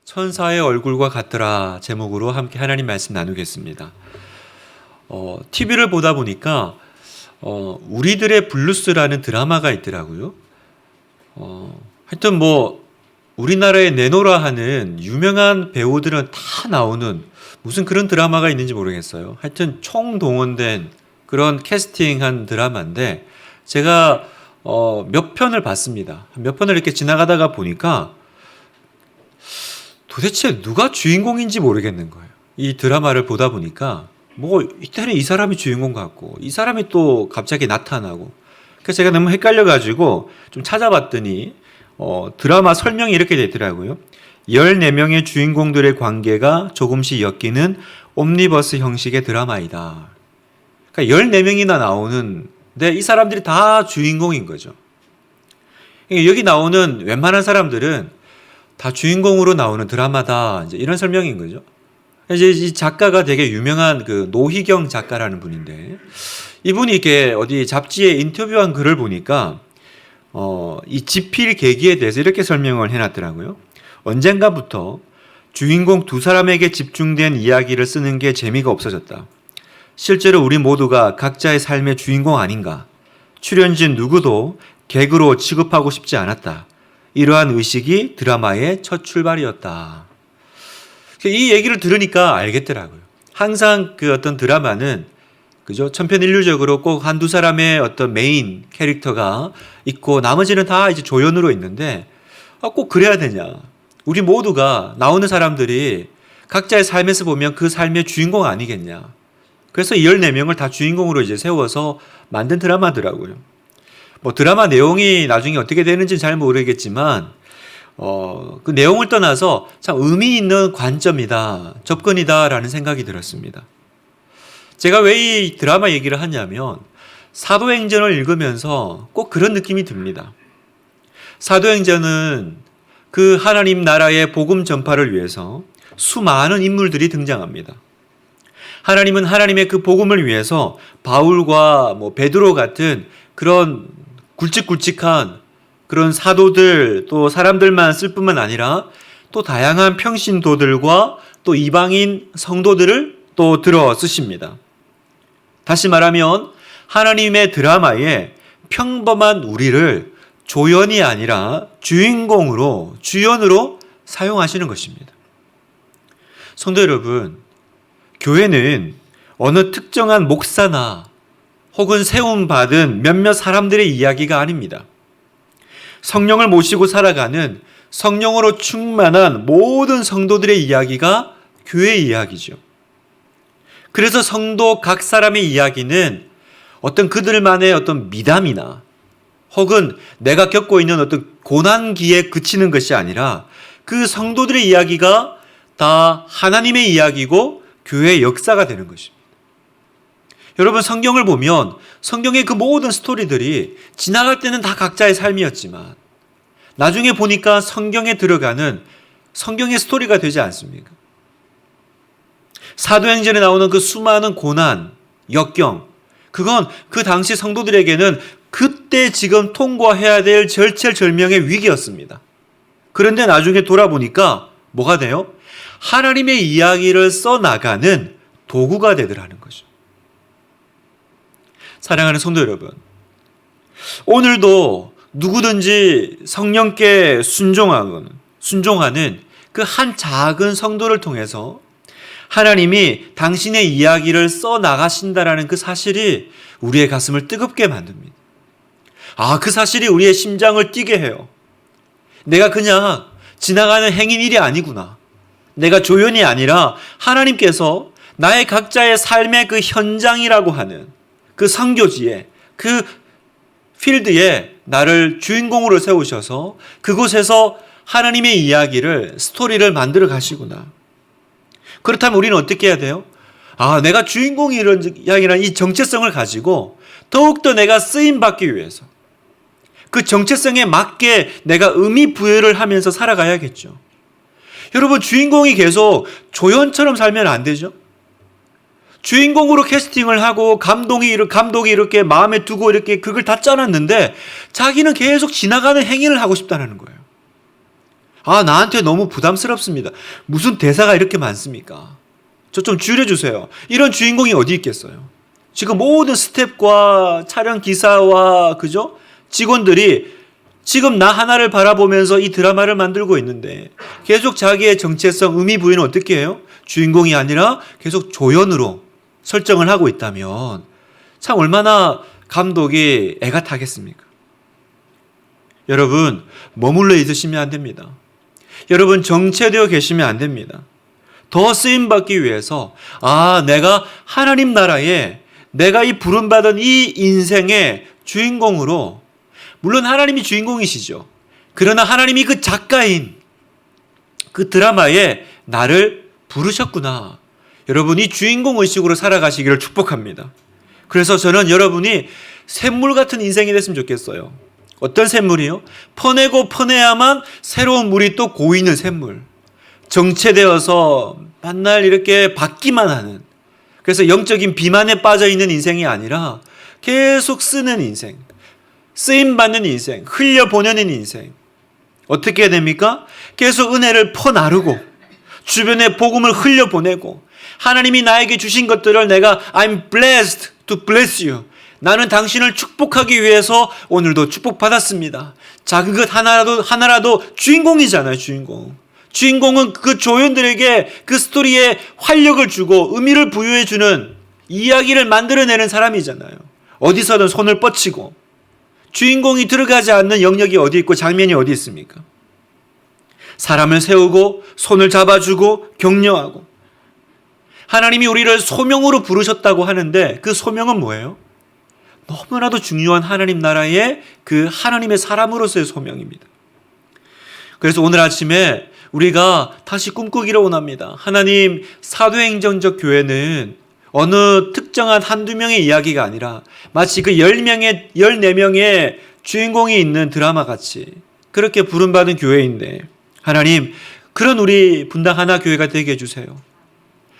천사의 얼굴과 같더라 제목으로 함께 하나님 말씀 나누겠습니다. TV를 보다 보니까 우리들의 블루스라는 드라마가 있더라고요. 하여튼 우리나라에 내노라 하는 유명한 배우들은 다 나오는 무슨 그런 드라마가 있는지 모르겠어요. 하여튼 총동원된 그런 캐스팅한 드라마인데 제가 몇 편을 봤습니다. 몇 편을 이렇게 지나가다가 보니까 도대체 누가 주인공인지 모르겠는 거예요. 이 드라마를 보다 보니까 이때는 이 사람이 주인공 같고 이 사람이 또 갑자기 나타나고, 그래서 제가 너무 헷갈려가지고 좀 찾아봤더니 드라마 설명이 이렇게 되더라고요. 14명의 주인공들의 관계가 조금씩 엮이는 옴니버스 형식의 드라마이다. 그러니까 14명이나 나오는데 이 사람들이 다 주인공인 거죠. 여기 나오는 웬만한 사람들은 다 주인공으로 나오는 드라마다, 이제 이런 설명인 거죠. 이제 이 작가가 되게 유명한 그 노희경 작가라는 분인데, 이분이 이렇게 어디 잡지에 인터뷰한 글을 보니까 이 집필 계기에 대해서 이렇게 설명을 해놨더라고요. 언젠가부터 주인공 두 사람에게 집중된 이야기를 쓰는 게 재미가 없어졌다. 실제로 우리 모두가 각자의 삶의 주인공 아닌가. 출연진 누구도 개그로 취급하고 싶지 않았다. 이러한 의식이 드라마의 첫 출발이었다. 이 얘기를 들으니까 알겠더라고요. 항상 그 어떤 드라마는, 그죠? 천편일률적으로 꼭 한두 사람의 어떤 메인 캐릭터가 있고 나머지는 다 이제 조연으로 있는데, 꼭 그래야 되냐. 우리 모두가 나오는 사람들이 각자의 삶에서 보면 그 삶의 주인공 아니겠냐. 그래서 이 14명을 다 주인공으로 이제 세워서 만든 드라마더라고요. 드라마 내용이 나중에 어떻게 되는지는 잘 모르겠지만, 그 내용을 떠나서 참 의미 있는 관점이다, 접근이다라는 생각이 들었습니다. 제가 왜 이 드라마 얘기를 하냐면, 사도행전을 읽으면서 꼭 그런 느낌이 듭니다. 사도행전은 그 하나님 나라의 복음 전파를 위해서 수많은 인물들이 등장합니다. 하나님은 하나님의 그 복음을 위해서 바울과 베드로 같은 그런 굵직굵직한 그런 사도들, 또 사람들만 쓸 뿐만 아니라 또 다양한 평신도들과 또 이방인 성도들을 또 들어 쓰십니다. 다시 말하면 하나님의 드라마에 평범한 우리를 조연이 아니라 주인공으로, 주연으로 사용하시는 것입니다. 성도 여러분, 교회는 어느 특정한 목사나 혹은 세움받은 몇몇 사람들의 이야기가 아닙니다. 성령을 모시고 살아가는 성령으로 충만한 모든 성도들의 이야기가 교회의 이야기죠. 그래서 성도 각 사람의 이야기는 어떤 그들만의 어떤 미담이나 혹은 내가 겪고 있는 어떤 고난기에 그치는 것이 아니라 그 성도들의 이야기가 다 하나님의 이야기고 교회의 역사가 되는 것입니다. 여러분, 성경을 보면 성경의 그 모든 스토리들이 지나갈 때는 다 각자의 삶이었지만 나중에 보니까 성경에 들어가는 성경의 스토리가 되지 않습니까? 사도행전에 나오는 그 수많은 고난, 역경, 그건 그 당시 성도들에게는 그때 지금 통과해야 될 절체절명의 위기였습니다. 그런데 나중에 돌아보니까 뭐가 돼요? 하나님의 이야기를 써나가는 도구가 되더라는 거죠. 사랑하는 성도 여러분, 오늘도 누구든지 성령께 순종하는 그 한 작은 성도를 통해서 하나님이 당신의 이야기를 써나가신다라는 그 사실이 우리의 가슴을 뜨겁게 만듭니다. 그 사실이 우리의 심장을 뛰게 해요. 내가 그냥 지나가는 행인일이 아니구나. 내가 조연이 아니라 하나님께서 나의 각자의 삶의 그 현장이라고 하는 그 선교지에, 그 필드에 나를 주인공으로 세우셔서 그곳에서 하나님의 이야기를, 스토리를 만들어 가시구나. 그렇다면 우리는 어떻게 해야 돼요? 내가 주인공이 이런 이야기라는 이 정체성을 가지고 더욱더 내가 쓰임받기 위해서 그 정체성에 맞게 내가 의미 부여를 하면서 살아가야겠죠. 여러분, 주인공이 계속 조연처럼 살면 안 되죠. 주인공으로 캐스팅을 하고 감독이 이렇게 마음에 두고 이렇게 그걸 다 짜놨는데 자기는 계속 지나가는 행위를 하고 싶다는 거예요. 아, 나한테 너무 부담스럽습니다. 무슨 대사가 이렇게 많습니까? 저 좀 줄여주세요. 이런 주인공이 어디 있겠어요? 지금 모든 스텝과 촬영 기사와 그죠? 직원들이 지금 나 하나를 바라보면서 이 드라마를 만들고 있는데 계속 자기의 정체성, 의미 부여는 어떻게 해요? 주인공이 아니라 계속 조연으로 설정을 하고 있다면 참 얼마나 감독이 애가 타겠습니까? 여러분, 머물러 있으시면 안 됩니다. 여러분, 정체되어 계시면 안 됩니다. 더 쓰임받기 위해서 내가 하나님 나라에 내가 이 부름받은 이 인생의 주인공으로, 물론 하나님이 주인공이시죠. 그러나 하나님이 그 작가인 그 드라마에 나를 부르셨구나. 여러분, 이 주인공의식으로 살아가시기를 축복합니다. 그래서 저는 여러분이 샘물 같은 인생이 됐으면 좋겠어요. 어떤 샘물이요? 퍼내고 퍼내야만 새로운 물이 또 고이는 샘물. 정체되어서 맨날 이렇게 받기만 하는, 그래서 영적인 비만에 빠져 있는 인생이 아니라 계속 쓰는 인생, 쓰임받는 인생, 흘려보내는 인생. 어떻게 해야 됩니까? 계속 은혜를 퍼나르고 주변에 복음을 흘려보내고 하나님이 나에게 주신 것들을 내가 I'm blessed to bless you. 나는 당신을 축복하기 위해서 오늘도 축복받았습니다. 작은 것 하나라도 주인공이잖아요. 주인공은 그 조연들에게 그 스토리에 활력을 주고 의미를 부여해주는 이야기를 만들어내는 사람이잖아요. 어디서든 손을 뻗치고 주인공이 들어가지 않는 영역이 어디 있고 장면이 어디 있습니까? 사람을 세우고 손을 잡아주고 격려하고. 하나님이 우리를 소명으로 부르셨다고 하는데 그 소명은 뭐예요? 너무나도 중요한 하나님 나라의 그 하나님의 사람으로서의 소명입니다. 그래서 오늘 아침에 우리가 다시 꿈꾸기를 원합니다. 하나님, 사도행전적 교회는 어느 특정한 한두 명의 이야기가 아니라 마치 그 10명의, 14명의 주인공이 있는 드라마 같이 그렇게 부름받은 교회인데, 하나님, 그런 우리 분당 하나 교회가 되게 해주세요.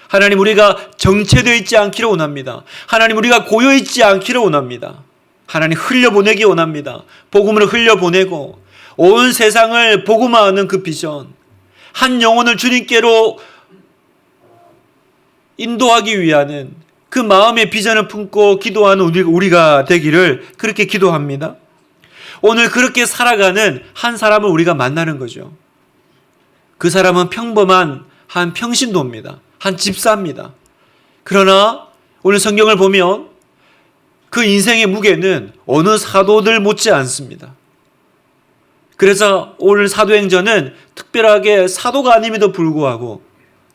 하나님, 우리가 정체되어 있지 않기를 원합니다. 하나님, 우리가 고여있지 않기를 원합니다. 하나님, 흘려보내기 원합니다. 복음을 흘려보내고 온 세상을 복음화하는 그 비전, 한 영혼을 주님께로 인도하기 위한 그 마음의 비전을 품고 기도하는 우리가 되기를 그렇게 기도합니다. 오늘 그렇게 살아가는 한 사람을 우리가 만나는 거죠. 그 사람은 평범한 한 평신도입니다. 한 집사입니다. 그러나 오늘 성경을 보면 그 인생의 무게는 어느 사도들 못지 않습니다. 그래서 오늘 사도행전은 특별하게 사도가 아님에도 불구하고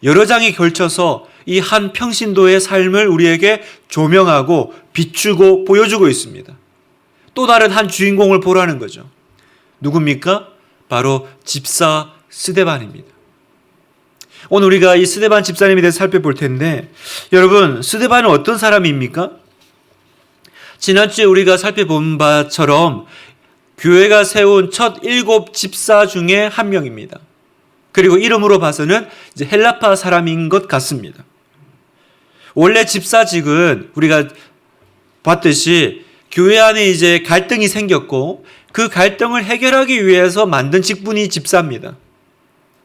여러 장에 걸쳐서 이 한 평신도의 삶을 우리에게 조명하고 비추고 보여주고 있습니다. 또 다른 한 주인공을 보라는 거죠. 누굽니까? 바로 집사 스데반입니다. 오늘 우리가 이 스데반 집사님에 대해서 살펴볼 텐데, 여러분, 스데반은 어떤 사람입니까? 지난주에 우리가 살펴본 바처럼 교회가 세운 첫 7 집사 중에 한 명입니다. 그리고 이름으로 봐서는 이제 헬라파 사람인 것 같습니다. 원래 집사직은 우리가 봤듯이 교회 안에 이제 갈등이 생겼고 그 갈등을 해결하기 위해서 만든 직분이 집사입니다.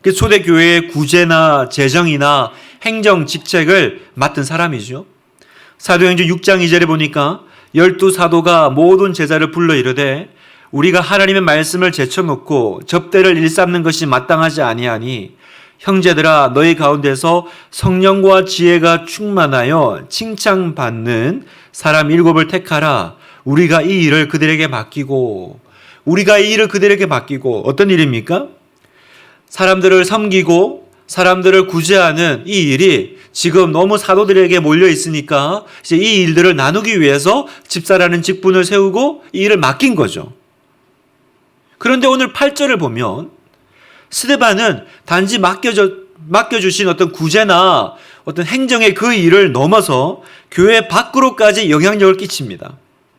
초대교회의 구제나 재정이나 행정 직책을 맡은 사람이죠. 사도행전 6장 2절에 보니까 12사도가 모든 제자를 불러 이르되 우리가 하나님의 말씀을 제쳐놓고 접대를 일삼는 것이 마땅하지 아니하니 형제들아, 너희 가운데서 성령과 지혜가 충만하여 칭찬받는 사람 7을 택하라. 우리가 이 일을 그들에게 맡기고 어떤 일입니까? 사람들을 섬기고 사람들을 구제하는 이 일이 지금 너무 사도들에게 몰려 있으니까 이제 이 일들을 나누기 위해서 집사라는 직분을 세우고 이 일을 맡긴 거죠. 그런데 오늘 8절을 보면 스데반은 단지 맡겨주신 어떤 구제나 어떤 행정의 그 일을 넘어서 교회 밖으로까지 영향력을 끼칩니다.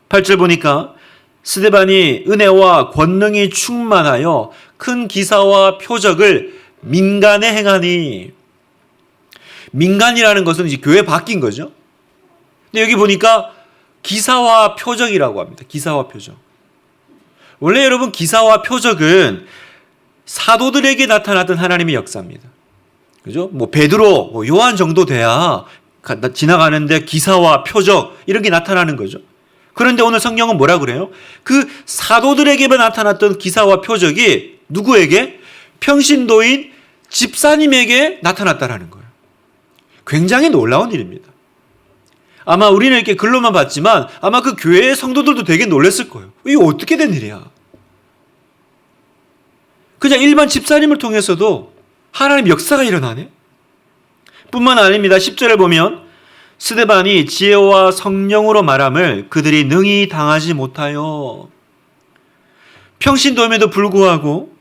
8절 보니까 스데반이 은혜와 권능이 충만하여 큰 기사와 표적을 민간에 행하니. 민간이라는 것은 이제 교회 밖인 거죠. 근데 여기 보니까 기사와 표적이라고 합니다. 기사와 표적. 원래 여러분, 기사와 표적은 사도들에게 나타났던 하나님의 역사입니다. 그죠? 뭐 베드로, 뭐 요한 정도 돼야 지나가는데 기사와 표적 이런 게 나타나는 거죠. 그런데 오늘 성경은 뭐라 그래요? 그 사도들에게만 나타났던 기사와 표적이 누구에게? 평신도인 집사님에게 나타났다라는 거예요. 굉장히 놀라운 일입니다. 아마 우리는 이렇게 글로만 봤지만 아마 그 교회의 성도들도 되게 놀랐을 거예요. 이게 어떻게 된 일이야? 그냥 일반 집사님을 통해서도 하나님 역사가 일어나네? 뿐만 아닙니다. 10절을 보면 스데반이 지혜와 성령으로 말함을 그들이 능히 당하지 못하여. 평신도임에도 불구하고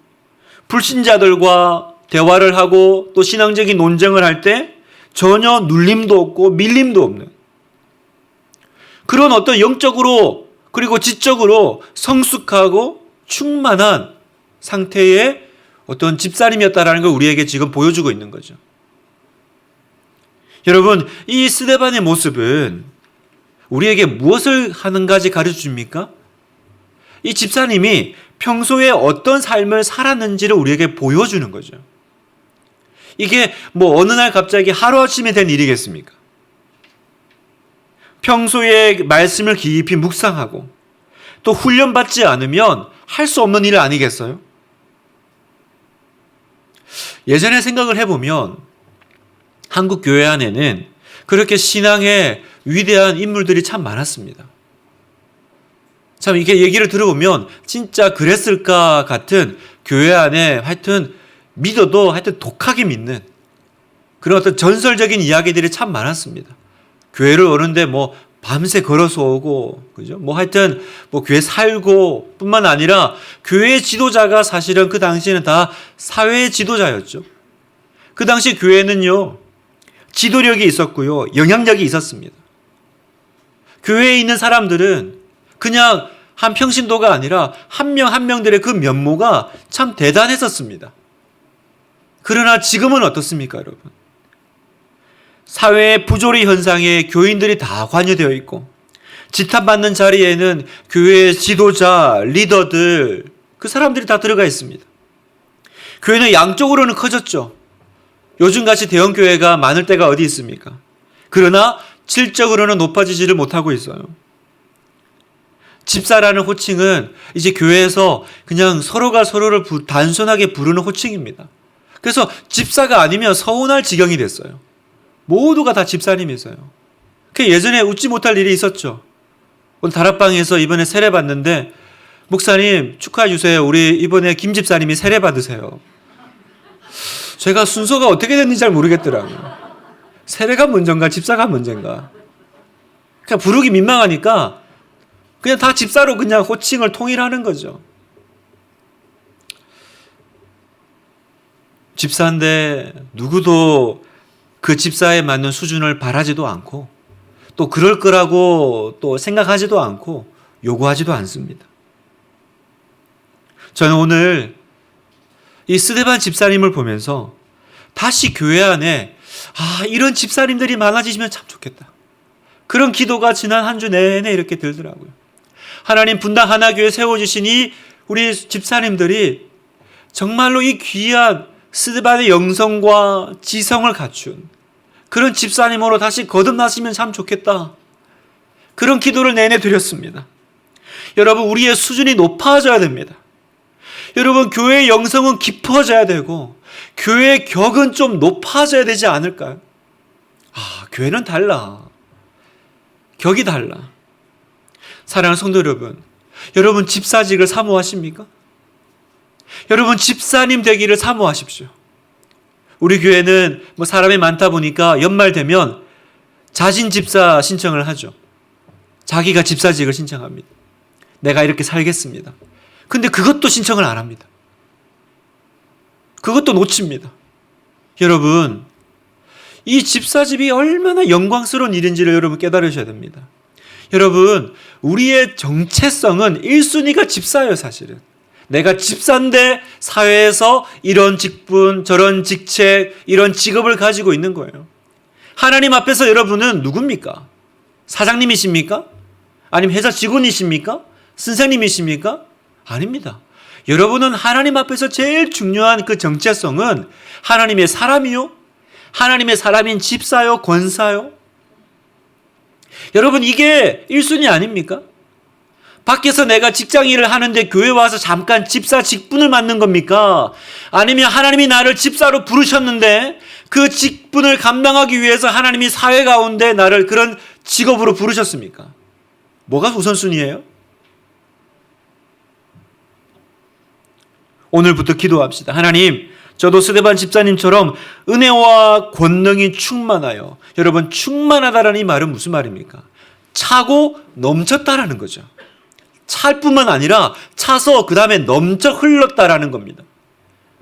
불신자들과 대화를 하고 또 신앙적인 논쟁을 할 때 전혀 눌림도 없고 밀림도 없는 그런 어떤 영적으로 그리고 지적으로 성숙하고 충만한 상태의 어떤 집사님이었다라는 걸 우리에게 지금 보여주고 있는 거죠. 여러분, 이 스데반의 모습은 우리에게 무엇을 하는가지 가르쳐 줍니까? 이 집사님이 평소에 어떤 삶을 살았는지를 우리에게 보여주는 거죠. 이게 뭐 어느 날 갑자기 하루아침에 된 일이겠습니까? 평소에 말씀을 깊이 묵상하고 또 훈련받지 않으면 할 수 없는 일 아니겠어요? 예전에 생각을 해보면 한국 교회 안에는 그렇게 신앙의 위대한 인물들이 참 많았습니다. 참 이렇게 얘기를 들어보면 진짜 그랬을까 같은 교회 안에 하여튼 믿어도 하여튼 독하게 믿는 그런 어떤 전설적인 이야기들이 참 많았습니다. 교회를 오는데 뭐 밤새 걸어서 오고, 그죠? 뭐 하여튼 뭐 교회 살고 뿐만 아니라 교회 지도자가 사실은 그 당시에는 다 사회 지도자였죠. 그 당시 교회는요, 지도력이 있었고요, 영향력이 있었습니다. 교회에 있는 사람들은 그냥 한 평신도가 아니라 한 명 한 명들의 그 면모가 참 대단했었습니다. 그러나 지금은 어떻습니까, 여러분? 사회의 부조리 현상에 교인들이 다 관여되어 있고 지탄받는 자리에는 교회의 지도자, 리더들, 그 사람들이 다 들어가 있습니다. 교회는 양쪽으로는 커졌죠. 요즘같이 대형교회가 많을 때가 어디 있습니까? 그러나 질적으로는 높아지지를 못하고 있어요. 집사라는 호칭은 이제 교회에서 그냥 서로가 서로를 단순하게 부르는 호칭입니다. 그래서 집사가 아니면 서운할 지경이 됐어요. 모두가 다 집사님이세요. 예전에 웃지 못할 일이 있었죠. 오늘 다락방에서 이번에 세례 받는데 목사님 축하해 주세요. 우리 이번에 김 집사님이 세례 받으세요. 제가 순서가 어떻게 됐는지 잘 모르겠더라고요. 세례가 먼저인가 집사가 먼저인가. 그냥 부르기 민망하니까 그냥 다 집사로 그냥 호칭을 통일하는 거죠. 집사인데 누구도 그 집사에 맞는 수준을 바라지도 않고 또 그럴 거라고 또 생각하지도 않고 요구하지도 않습니다. 저는 오늘 이 스데반 집사님을 보면서 다시 교회 안에 이런 집사님들이 많아지시면 참 좋겠다. 그런 기도가 지난 한 주 내내 이렇게 들더라고요. 하나님 분당 하나교회 세워주시니 우리 집사님들이 정말로 이 귀한 스데반의 영성과 지성을 갖춘 그런 집사님으로 다시 거듭나시면 참 좋겠다. 그런 기도를 내내 드렸습니다. 여러분, 우리의 수준이 높아져야 됩니다. 여러분, 교회의 영성은 깊어져야 되고 교회의 격은 좀 높아져야 되지 않을까요? 교회는 달라. 격이 달라. 사랑하는 성도 여러분, 여러분 집사직을 사모하십니까? 여러분 집사님 되기를 사모하십시오. 우리 교회는 뭐 사람이 많다 보니까 연말 되면 자진 집사 신청을 하죠. 자기가 집사직을 신청합니다. 내가 이렇게 살겠습니다. 근데 그것도 신청을 안 합니다. 그것도 놓칩니다. 여러분, 이 집사직이 얼마나 영광스러운 일인지를 여러분 깨달으셔야 됩니다. 여러분, 우리의 정체성은 1순위가 집사예요, 사실은. 내가 집사인데 사회에서 이런 직분, 저런 직책, 이런 직업을 가지고 있는 거예요. 하나님 앞에서 여러분은 누굽니까? 사장님이십니까? 아니면 회사 직원이십니까? 선생님이십니까? 아닙니다. 여러분은 하나님 앞에서 제일 중요한 그 정체성은 하나님의 사람이요? 하나님의 사람인 집사요? 권사요? 여러분, 이게 1순위 아닙니까? 밖에서 내가 직장 일을 하는데 교회 와서 잠깐 집사 직분을 맡는 겁니까? 아니면 하나님이 나를 집사로 부르셨는데 그 직분을 감당하기 위해서 하나님이 사회 가운데 나를 그런 직업으로 부르셨습니까? 뭐가 우선순위예요? 오늘부터 기도합시다. 하나님, 저도 스데반 집사님처럼 은혜와 권능이 충만하여, 여러분, 충만하다라는 이 말은 무슨 말입니까? 차고 넘쳤다라는 거죠. 찰 뿐만 아니라 차서 그 다음에 넘쳐 흘렀다라는 겁니다.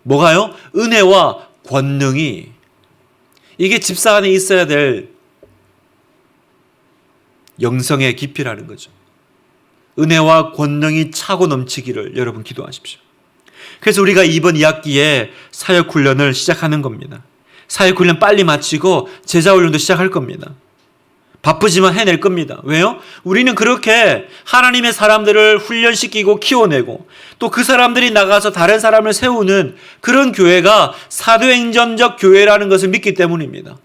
뭐가요? 은혜와 권능이. 이게 집사 안에 있어야 될 영성의 깊이라는 거죠. 은혜와 권능이 차고 넘치기를 여러분 기도하십시오. 그래서 우리가 이번 2학기에 사역훈련을 시작하는 겁니다. 사역훈련 빨리 마치고 제자훈련도 시작할 겁니다. 바쁘지만 해낼 겁니다. 왜요? 우리는 그렇게 하나님의 사람들을 훈련시키고 키워내고 또 그 사람들이 나가서 다른 사람을 세우는 그런 교회가 사도행전적 교회라는 것을 믿기 때문입니다.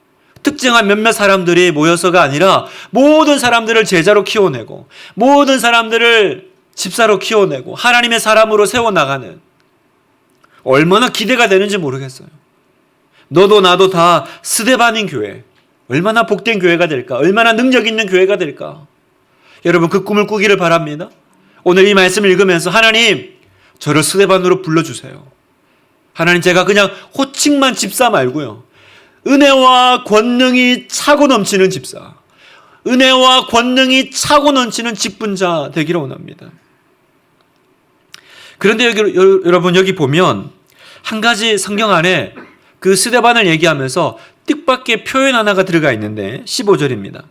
특정한 몇몇 사람들이 모여서가 아니라 모든 사람들을 제자로 키워내고 모든 사람들을 집사로 키워내고 하나님의 사람으로 세워나가는, 얼마나 기대가 되는지 모르겠어요. 너도 나도 다 스데반인 교회, 얼마나 복된 교회가 될까? 얼마나 능력 있는 교회가 될까? 여러분, 그 꿈을 꾸기를 바랍니다. 오늘 이 말씀을 읽으면서 하나님, 저를 스데반으로 불러주세요. 하나님, 제가 그냥 호칭만 집사 말고요, 은혜와 권능이 차고 넘치는 집사, 은혜와 권능이 차고 넘치는 직분자 되기를 원합니다. 그런데 여러분, 여기 보면 한 가지 성경 안에 그 스데반을 얘기하면서 뜻밖의 표현 하나가 들어가 있는데 15절입니다.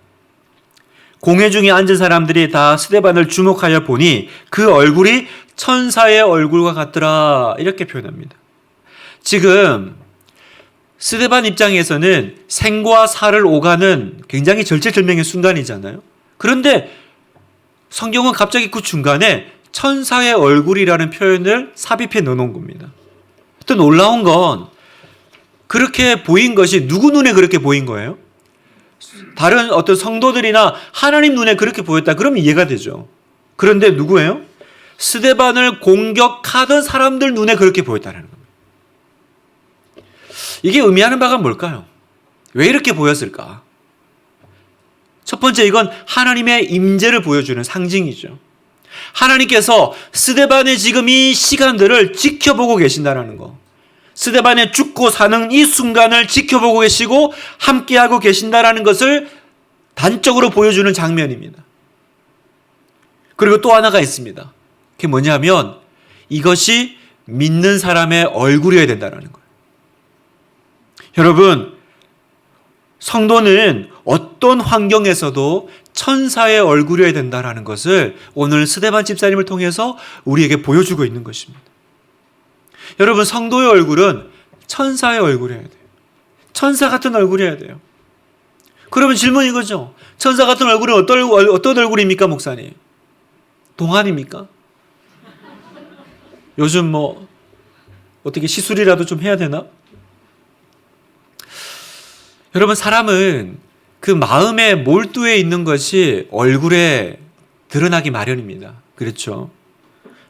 공회 중에 앉은 사람들이 다 스데반을 주목하여 보니 그 얼굴이 천사의 얼굴과 같더라, 이렇게 표현합니다. 지금 스데반 입장에서는 생과 사를 오가는 굉장히 절체절명의 순간이잖아요. 그런데 성경은 갑자기 그 중간에 천사의 얼굴이라는 표현을 삽입해 넣어놓은 겁니다. 또 놀라운 건 그렇게 보인 것이 누구 눈에 그렇게 보인 거예요? 다른 어떤 성도들이나 하나님 눈에 그렇게 보였다 그러면 이해가 되죠. 그런데 누구예요? 스데반을 공격하던 사람들 눈에 그렇게 보였다는 겁니다. 이게 의미하는 바가 뭘까요? 왜 이렇게 보였을까? 첫 번째, 이건 하나님의 임재를 보여주는 상징이죠. 하나님께서 스데반의 지금 이 시간들을 지켜보고 계신다는 거, 스데반의 죽고 사는 이 순간을 지켜보고 계시고 함께하고 계신다는 것을 단적으로 보여주는 장면입니다. 그리고 또 하나가 있습니다. 그게 뭐냐면 이것이 믿는 사람의 얼굴이어야 된다는 거예요. 여러분, 성도는 어떤 환경에서도 천사의 얼굴이어야 된다는 것을 오늘 스데반 집사님을 통해서 우리에게 보여주고 있는 것입니다. 여러분, 성도의 얼굴은 천사의 얼굴이어야 돼요. 천사 같은 얼굴이어야 돼요. 그러면 질문이 이거죠. 천사 같은 얼굴은 어떤 얼굴입니까, 목사님? 동안입니까? 요즘 어떻게 시술이라도 좀 해야 되나? 여러분, 사람은 그 마음에 몰두해 있는 것이 얼굴에 드러나기 마련입니다. 그렇죠?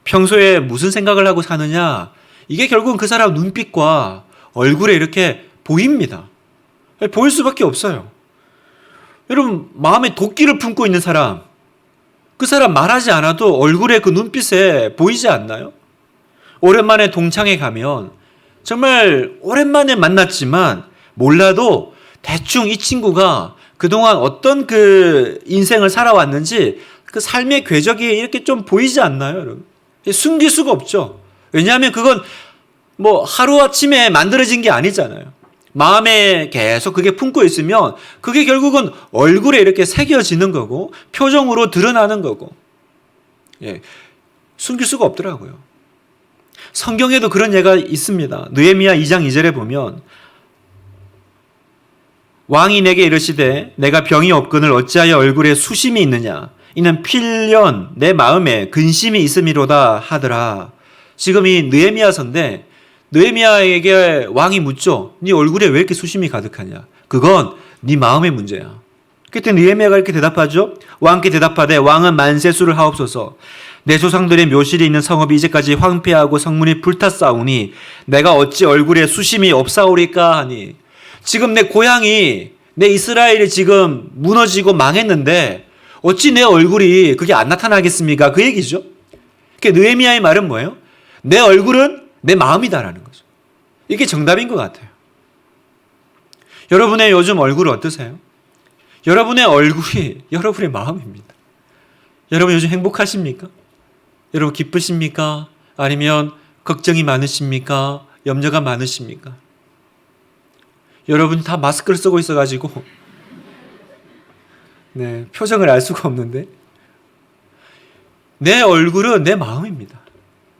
평소에 무슨 생각을 하고 사느냐, 이게 결국은 그 사람 눈빛과 얼굴에 이렇게 보입니다. 보일 수밖에 없어요. 여러분, 마음에 도끼를 품고 있는 사람, 그 사람 말하지 않아도 얼굴에 그 눈빛에 보이지 않나요? 오랜만에 동창회 가면 정말 오랜만에 만났지만 몰라도 대충 이 친구가 그동안 어떤 그 인생을 살아왔는지 그 삶의 궤적이 이렇게 좀 보이지 않나요, 여러분? 숨길 수가 없죠. 왜냐하면 그건 하루아침에 만들어진 게 아니잖아요. 마음에 계속 그게 품고 있으면 그게 결국은 얼굴에 이렇게 새겨지는 거고 표정으로 드러나는 거고, 숨길 수가 없더라고요. 성경에도 그런 예가 있습니다. 느헤미야 2장 2절에 보면 왕이 내게 이르시되 내가 병이 없거늘 어찌하여 얼굴에 수심이 있느냐, 이는 필연 내 마음에 근심이 있음이로다 하더라. 지금 이 느헤미야서인데 느헤미야에게 왕이 묻죠. 네 얼굴에 왜 이렇게 수심이 가득하냐? 그건 네 마음의 문제야. 그때 느헤미야가 이렇게 대답하죠. 왕께 대답하되 왕은 만세수를 하옵소서. 내 조상들의 묘실이 있는 성읍이 이제까지 황폐하고 성문이 불탔사오니 내가 어찌 얼굴에 수심이 없사오리까 하니. 지금 내 고향이 내 이스라엘이 지금 무너지고 망했는데 어찌 내 얼굴이 그게 안 나타나겠습니까? 그 얘기죠. 그러니까 느헤미야의 말은 뭐예요? 내 얼굴은 내 마음이다라는 거죠. 이게 정답인 것 같아요. 여러분의 요즘 얼굴은 어떠세요? 여러분의 얼굴이 여러분의 마음입니다. 여러분 요즘 행복하십니까? 여러분 기쁘십니까? 아니면 걱정이 많으십니까? 염려가 많으십니까? 여러분 다 마스크를 쓰고 있어가지고 네, 표정을 알 수가 없는데 내 얼굴은 내 마음입니다.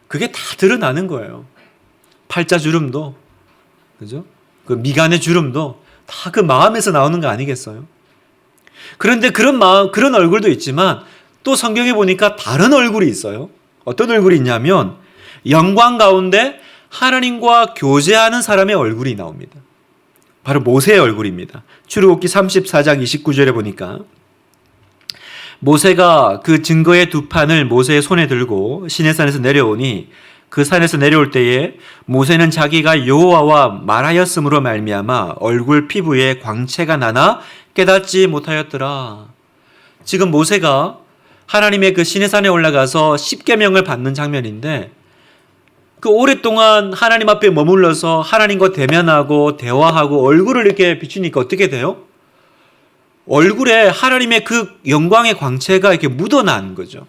그게 다 드러나는 거예요. 팔자주름도, 그죠? 그 미간의 주름도 다 그 마음에서 나오는 거 아니겠어요? 그런데 그런 마음, 그런 얼굴도 있지만 또 성경에 보니까 다른 얼굴이 있어요. 어떤 얼굴이 있냐면 영광 가운데 하나님과 교제하는 사람의 얼굴이 나옵니다. 바로 모세의 얼굴입니다. 출애굽기 34장 29절에 보니까 모세가 그 증거의 두 판을 모세의 손에 들고 시내산에서 내려오니 그 산에서 내려올 때에 모세는 자기가 여호와와 말하였으므로 말미암아 얼굴 피부에 광채가 나나 깨닫지 못하였더라. 지금 모세가 하나님의 그 시내산에 올라가서 십계명을 받는 장면인데 그 오랫동안 하나님 앞에 머물러서 하나님과 대면하고 대화하고 얼굴을 이렇게 비추니까 어떻게 돼요? 얼굴에 하나님의 그 영광의 광채가 이렇게 묻어나는 거죠.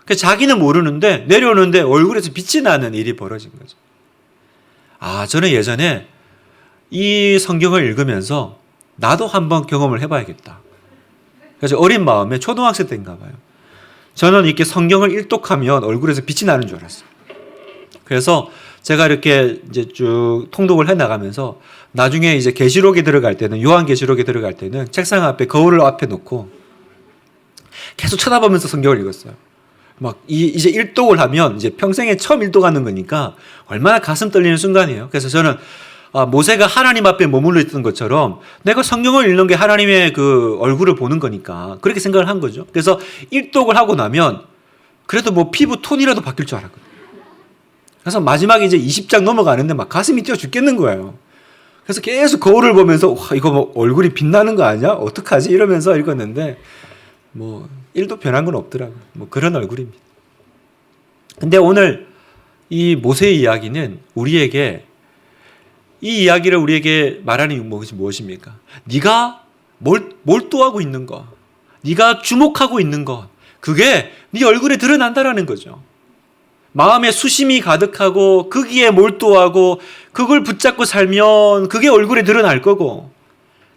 그래서 자기는 모르는데 내려오는데 얼굴에서 빛이 나는 일이 벌어진 거죠. 아, 저는 예전에 이 성경을 읽으면서 나도 한번 경험을 해봐야겠다. 그래서 어린 마음에 초등학생 때인가 봐요. 저는 이렇게 성경을 일독하면 얼굴에서 빛이 나는 줄 알았어요. 그래서 제가 이렇게 이제 쭉 통독을 해 나가면서 나중에 이제 계시록에 들어갈 때는 요한계시록에 들어갈 때는 책상 앞에 거울을 앞에 놓고 계속 쳐다보면서 성경을 읽었어요. 막 이제 일독을 하면 이제 평생에 처음 일독하는 거니까 얼마나 가슴 떨리는 순간이에요. 그래서 저는 모세가 하나님 앞에 머물러 있던 것처럼 내가 성경을 읽는 게 하나님의 그 얼굴을 보는 거니까 그렇게 생각을 한 거죠. 그래서 일독을 하고 나면 그래도 뭐 피부 톤이라도 바뀔 줄 알았거든요. 그래서 마지막에 이제 20장 넘어가는데 막 가슴이 뛰어 죽겠는 거예요. 그래서 계속 거울을 보면서 와, 이거 뭐 얼굴이 빛나는 거 아니야? 어떡하지? 이러면서 읽었는데 뭐 1도 변한 건 없더라고요. 뭐 그런 얼굴입니다. 근데 오늘 이 모세의 이야기는 우리에게 이 이야기를 우리에게 말하는 것이 무엇입니까? 네가 몰두하고 있는 것, 네가 주목하고 있는 것, 그게 네 얼굴에 드러난다라는 거죠. 마음에 수심이 가득하고 거기에 몰두하고 그걸 붙잡고 살면 그게 얼굴에 드러날 거고,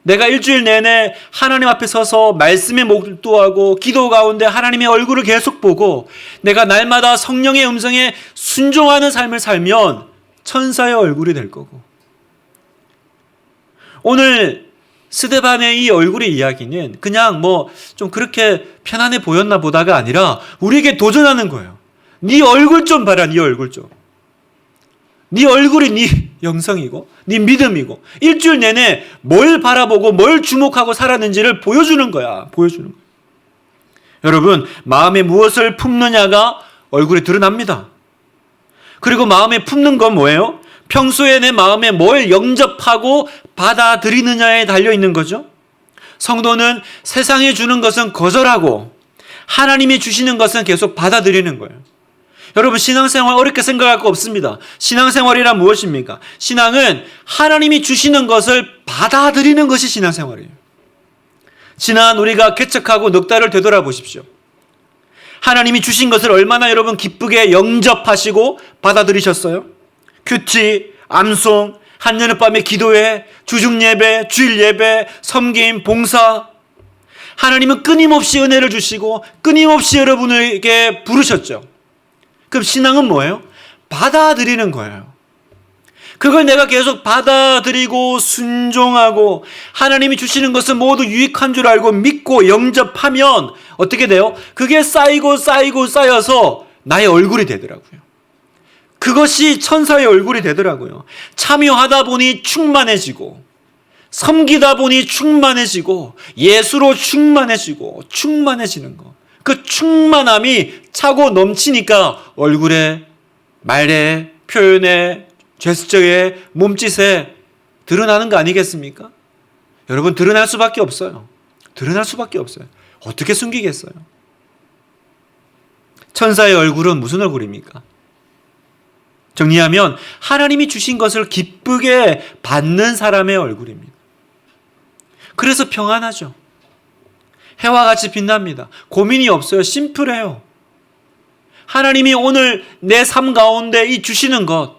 내가 일주일 내내 하나님 앞에 서서 말씀에 몰두하고 기도 가운데 하나님의 얼굴을 계속 보고 내가 날마다 성령의 음성에 순종하는 삶을 살면 천사의 얼굴이 될 거고, 오늘 스데반의 이 얼굴의 이야기는 그냥 뭐 좀 그렇게 편안해 보였나 보다가 아니라 우리에게 도전하는 거예요. 네 얼굴 좀 봐라. 네 얼굴 좀. 네 얼굴이 네 영성이고 네 믿음이고 일주일 내내 뭘 바라보고 뭘 주목하고 살았는지를 보여주는 거야. 보여주는 거야. 여러분, 마음에 무엇을 품느냐가 얼굴에 드러납니다. 그리고 마음에 품는 건 뭐예요? 평소에 내 마음에 뭘 영접하고 받아들이느냐에 달려있는 거죠. 성도는 세상이 주는 것은 거절하고 하나님이 주시는 것은 계속 받아들이는 거예요. 여러분, 신앙생활 어렵게 생각할 거 없습니다. 신앙생활이란 무엇입니까? 신앙은 하나님이 주시는 것을 받아들이는 것이 신앙생활이에요. 지난 우리가 개척하고 넉 달을 되돌아보십시오. 하나님이 주신 것을 얼마나 여러분 기쁘게 영접하시고 받아들이셨어요? 큐티, 암송, 한여름밤에 기도회, 주중예배, 주일예배, 섬김, 봉사. 하나님은 끊임없이 은혜를 주시고 끊임없이 여러분에게 부르셨죠. 그럼 신앙은 뭐예요? 받아들이는 거예요. 그걸 내가 계속 받아들이고 순종하고 하나님이 주시는 것은 모두 유익한 줄 알고 믿고 영접하면 어떻게 돼요? 그게 쌓이고 쌓이고 쌓여서 나의 얼굴이 되더라고요. 그것이 천사의 얼굴이 되더라고요. 참여하다 보니 충만해지고, 섬기다 보니 충만해지고, 예수로 충만해지는 거. 그 충만함이 차고 넘치니까 얼굴에, 말에, 표현에, 제스처에, 몸짓에 드러나는 거 아니겠습니까? 여러분, 드러날 수밖에 없어요. 드러날 수밖에 없어요. 어떻게 숨기겠어요? 천사의 얼굴은 무슨 얼굴입니까? 정리하면 하나님이 주신 것을 기쁘게 받는 사람의 얼굴입니다. 그래서 평안하죠. 해와 같이 빛납니다. 고민이 없어요. 심플해요. 하나님이 오늘 내 삶 가운데 이 주시는 것,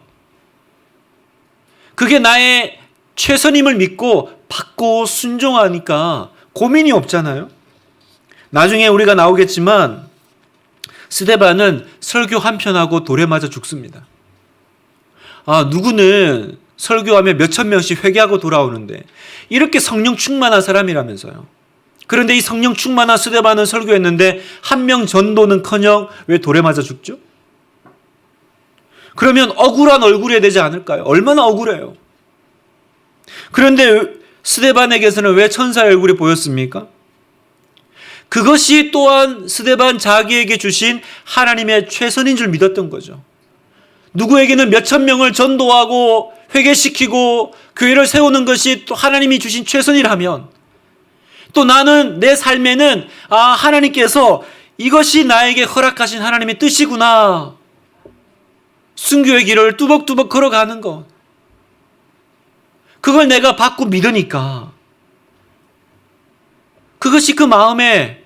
그게 나의 최선임을 믿고 받고 순종하니까 고민이 없잖아요. 나중에 우리가 나오겠지만 스데반은 설교 한 편하고 돌에 맞아 죽습니다. 누구는 설교하며 몇천 명씩 회개하고 돌아오는데 이렇게 성령 충만한 사람이라면서요. 그런데 이 성령 충만한 스데반은 설교했는데 한 명 전도는커녕 왜 돌에 맞아 죽죠? 그러면 억울한 얼굴이 되지 않을까요? 얼마나 억울해요. 그런데 스데반에게서는 왜 천사의 얼굴이 보였습니까? 그것이 또한 스데반 자기에게 주신 하나님의 최선인 줄 믿었던 거죠. 누구에게는 몇천 명을 전도하고 회개시키고 교회를 세우는 것이 또 하나님이 주신 최선이라면, 또 나는 내 삶에는 하나님께서 이것이 나에게 허락하신 하나님의 뜻이구나, 순교의 길을 뚜벅뚜벅 걸어가는 것, 그걸 내가 받고 믿으니까 그것이 그 마음에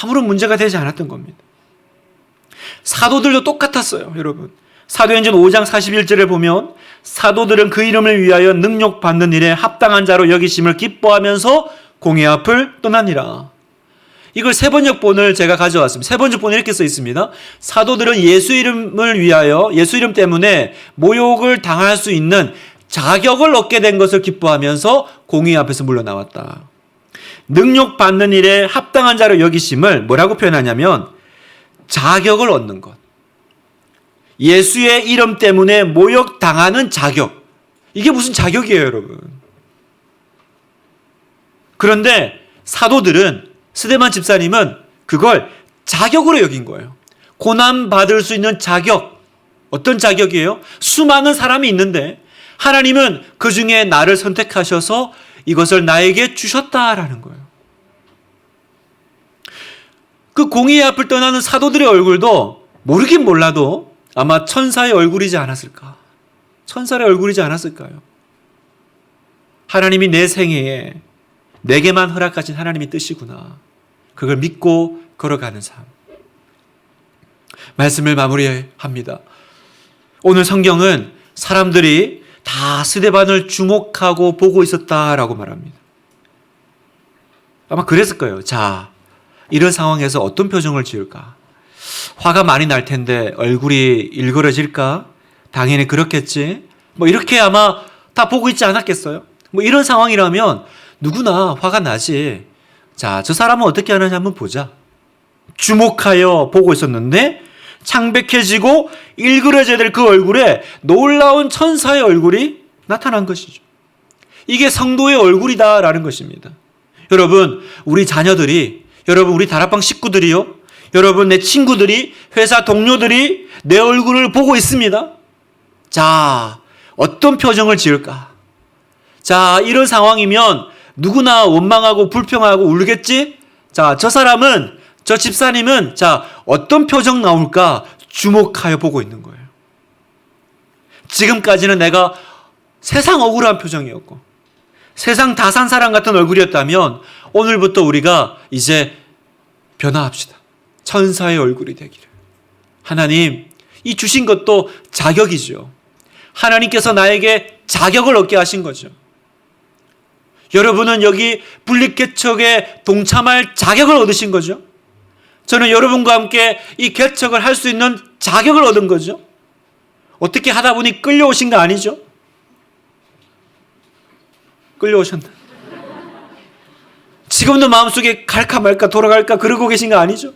아무런 문제가 되지 않았던 겁니다. 사도들도 똑같았어요, 여러분. 사도행전 5장 41절을 보면 사도들은 그 이름을 위하여 능력받는 일에 합당한 자로 여기심을 기뻐하면서 공회 앞을 떠나니라. 이걸 세번역본을 제가 가져왔습니다. 세번역본에 이렇게 써 있습니다. 사도들은 예수 이름을 위하여, 예수 이름 때문에 모욕을 당할 수 있는 자격을 얻게 된 것을 기뻐하면서 공회 앞에서 물러나왔다. 능력받는 일에 합당한 자로 여기심을 뭐라고 표현하냐면 자격을 얻는 것. 예수의 이름 때문에 모욕당하는 자격. 이게 무슨 자격이에요, 여러분? 그런데 사도들은, 스데반 집사님은 그걸 자격으로 여긴 거예요. 고난받을 수 있는 자격. 어떤 자격이에요? 수많은 사람이 있는데 하나님은 그 중에 나를 선택하셔서 이것을 나에게 주셨다라는 거예요. 그 공의 앞을 떠나는 사도들의 얼굴도 모르긴 몰라도 아마 천사의 얼굴이지 않았을까? 천사의 얼굴이지 않았을까요? 하나님이 내 생애에 내게만 허락하신 하나님의 뜻이구나. 그걸 믿고 걸어가는 삶. 말씀을 마무리합니다. 오늘 성경은 사람들이 다 스데반을 주목하고 보고 있었다라고 말합니다. 아마 그랬을 거예요. 자, 이런 상황에서 어떤 표정을 지을까? 화가 많이 날 텐데 얼굴이 일그러질까? 당연히 그렇겠지. 이렇게 아마 다 보고 있지 않았겠어요? 이런 상황이라면 누구나 화가 나지. 자, 저 사람은 어떻게 하느냐 한번 보자. 주목하여 보고 있었는데 창백해지고 일그러져야 될 그 얼굴에 놀라운 천사의 얼굴이 나타난 것이죠. 이게 성도의 얼굴이다라는 것입니다. 여러분, 우리 자녀들이, 여러분, 우리 다락방 식구들이요, 여러분, 내 친구들이, 회사 동료들이 내 얼굴을 보고 있습니다. 자, 어떤 표정을 지을까? 자, 이런 상황이면 누구나 원망하고 불평하고 울겠지? 자, 저 사람은, 저 집사님은, 자, 어떤 표정 나올까? 주목하여 보고 있는 거예요. 지금까지는 내가 세상 억울한 표정이었고, 세상 다 산 사람 같은 얼굴이었다면, 오늘부터 우리가 이제 변화합시다. 천사의 얼굴이 되기를. 하나님, 이 주신 것도 자격이죠. 하나님께서 나에게 자격을 얻게 하신 거죠. 여러분은 여기 분립개척에 동참할 자격을 얻으신 거죠. 저는 여러분과 함께 이 개척을 할 수 있는 자격을 얻은 거죠. 어떻게 하다 보니 끌려오신 거 아니죠? 끌려오셨나? 지금도 마음속에 갈까 말까 돌아갈까 그러고 계신 거 아니죠?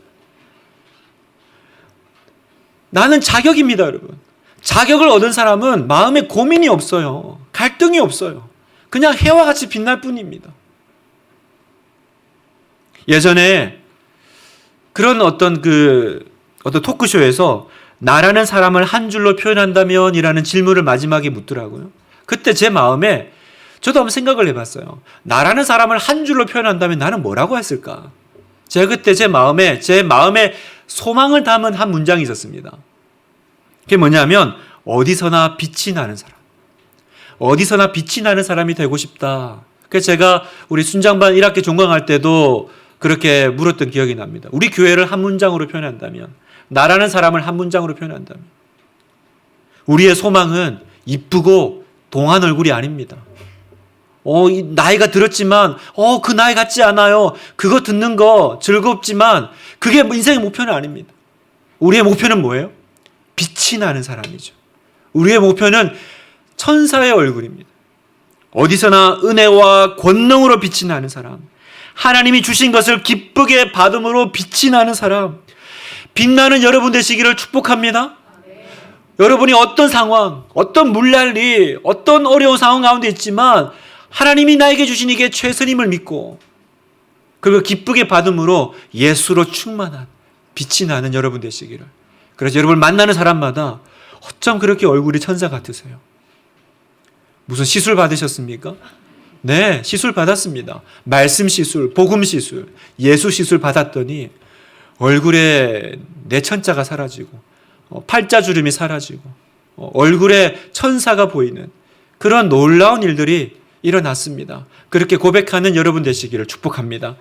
나는 자격입니다, 여러분. 자격을 얻은 사람은 마음에 고민이 없어요. 갈등이 없어요. 그냥 해와 같이 빛날 뿐입니다. 예전에 그런 어떤 토크쇼에서 나라는 사람을 한 줄로 표현한다면 이라는 질문을 마지막에 묻더라고요. 그때 제 마음에 저도 한번 생각을 해봤어요. 나라는 사람을 한 줄로 표현한다면 나는 뭐라고 했을까? 제가 그때 제 마음에 소망을 담은 한 문장이 있었습니다. 그게 뭐냐면 어디서나 빛이 나는 사람. 어디서나 빛이 나는 사람이 되고 싶다. 그래서 제가 우리 순장반 1학기 종강할 때도 그렇게 물었던 기억이 납니다. 우리 교회를 한 문장으로 표현한다면, 나라는 사람을 한 문장으로 표현한다면, 우리의 소망은 이쁘고 동안 얼굴이 아닙니다. 나이가 들었지만 그 나이 같지 않아요. 그거 듣는 거 즐겁지만 그게 인생의 목표는 아닙니다. 우리의 목표는 뭐예요? 빛이 나는 사람이죠. 우리의 목표는 천사의 얼굴입니다. 어디서나 은혜와 권능으로 빛이 나는 사람, 하나님이 주신 것을 기쁘게 받음으로 빛이 나는 사람, 빛나는 여러분 되시기를 축복합니다. 여러분이 어떤 상황, 어떤 물난리, 어떤 어려운 상황 가운데 있지만 하나님이 나에게 주신 이게 최선임을 믿고 그리고 기쁘게 받음으로 예수로 충만한 빛이 나는 여러분 되시기를. 그래서 여러분을 만나는 사람마다 어쩜 그렇게 얼굴이 천사 같으세요? 무슨 시술 받으셨습니까? 네, 시술 받았습니다. 말씀 시술, 복음 시술, 예수 시술 받았더니 얼굴에 내천자가 사라지고 팔자주름이 사라지고 얼굴에 천사가 보이는 그런 놀라운 일들이 일어났습니다. 그렇게 고백하는 여러분 되시기를 축복합니다.